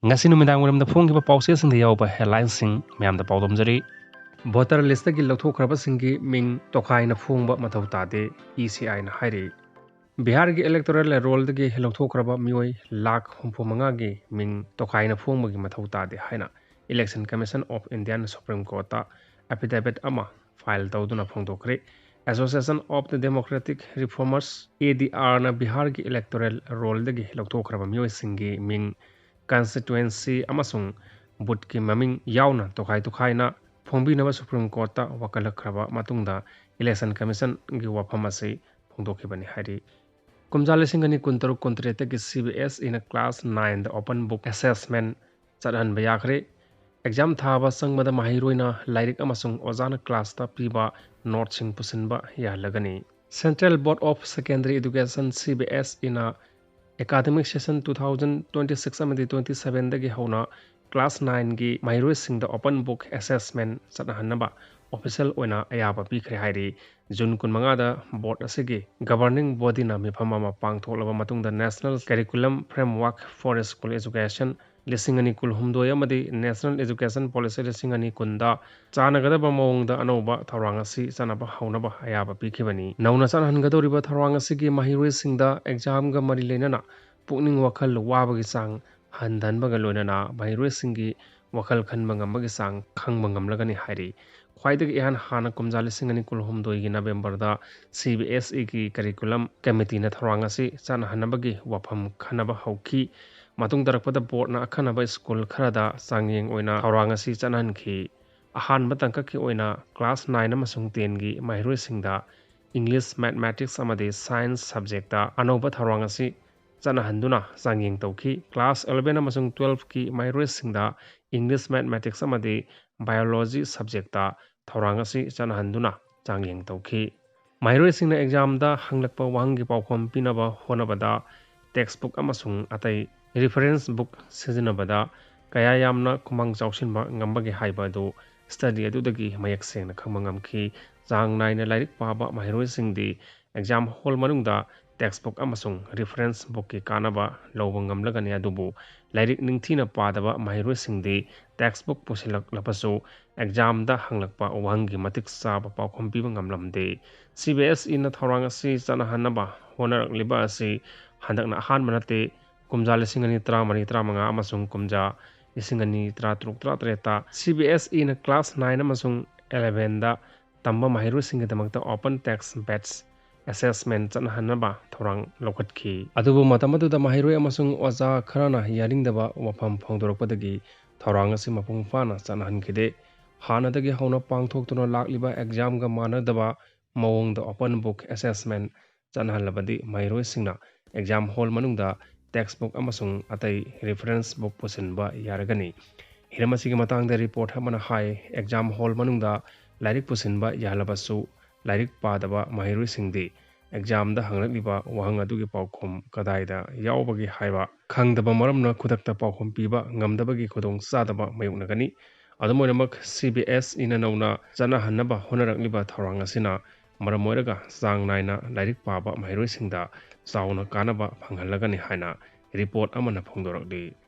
ngasi numidang waramda phonggiba pausesingda yawba headlinesing mayamda pawdomjari voter listagi lawthokrabasingi ming tokhaina phongba mathau tade ECI na hairi Bihar gi electoral roll dagi lawthokraba mioi lakh 35 gi ming tokhaina phongbagi mathau tade haina Election Commission of Indian Supreme Court ta affidavit ama file tawduna phongdokre Association of the Democratic Reformers ADR na Bihar gi electoral roll dagi lawthokraba mioi singi ming constituency amasung booth ki maming yauna tokhaina phongbinaba Supreme Court ta wakalakhraba matungda Election Commission gi wafam ase phongdokibani hairi Kumjalisingani kuntaruk kontrete ki CBS in a class 9 the open book assessment chadhan bayakre exam thaba changbada maheiroi na lairik amasung ojana class ta piba note sing pusinba yahalagani Central Board of Secondary Education CBS in a academic session 2026 amadi 27 dagi hauna class 9 gi maheiroi sing the open book assessment chadhanaba official oina ayaba pikre hairi June 15 da board asigi governing body na mifam ama pangtholaba matungda National Curriculum Framework for School Education lisingani kul humdoya amadi National Education Policy lisingani kunda chanagadaba mawongda anoba tharang asi chanaba haunaba ayaba pikibani nauna chanhangadoriba tharang asigi maheiroi singda exam ga mari lenana pukning wakhal wabagi sang handanbaga loinana maheiroi singi wakhal khanba ngambagi sang khangba ngamlagani hairi khwaidagi ihan hana kumjali singani kulhumdoi gi November da CBSE ki curriculum committee na tharang asi chana hanabagi wafam khanaba hauki matung darakpada board na akhanaba school kharada changyeng oina tharang asi chanhanki ahan batangka ki oina class 9 amasung 10 gi maheiroi singda English Mathematics amadi Science subject ta anoba tharang asi chana handuna changyeng tawki class 11 amasung 12 ki maheiroi singda English Mathematics amadi Biology subject ta tharang asi chana handuna changyeng tawki maheiroi singna exam da hanglakpa wahangi pawkhom pinaba honabada textbook amasung atai reference book sizinabada kaya yamna kumang chawsinba ngambagi haiba do study adudagi mayak sengna khangma ngamki chang naina lairik paba maheiroi singdi exam hall manungda textbook amasung reference book ki kanaba lawba ngamlagani adubu lairik ningthina padaba maheiroi singdi textbook pusilak lapasu exam da hanglakpa wahangi matik saba pawkhom piba ngamlamde CBS in tharang asi chana hanaba honarak liba asi handakna han manate kumja lisingani 13 amasung kumja lisingani 13 ta CBS in class 9 amasung 11 da tamba maheiroi singi damakta open text batch assessment chana hanaba thorang lokhatki adubu matamadu da maheiroi amasung oja kharana yaringdaba wafam phongdorakpadagi thorang asi mapung fana chana hankide hanadagi hauna pangthoktuna lakliba exam ga manadaba mawongda open book assessment chanhalabadi maheiroi singna exam hall manungda textbook amasung atai reference book pusinba yaragani hiramasi matangda report hamana hai exam hall manungda lairik pusinba yahalabasu lairik padaba maheiroi singdi exam da hanglakliba wahang adugi pawkhom kadaida yawbagi haiba khangdaba maramna khudakta pawkhom piba ngamdabagi khudong sadaba mayuknagani adumoinamak CBS ina nauna chana hanaba honarakliba thorang asina maramoiraga chang naina lairik paba maheiroi singda chauna kanaba phanghalagani haina report amana phongdorakdi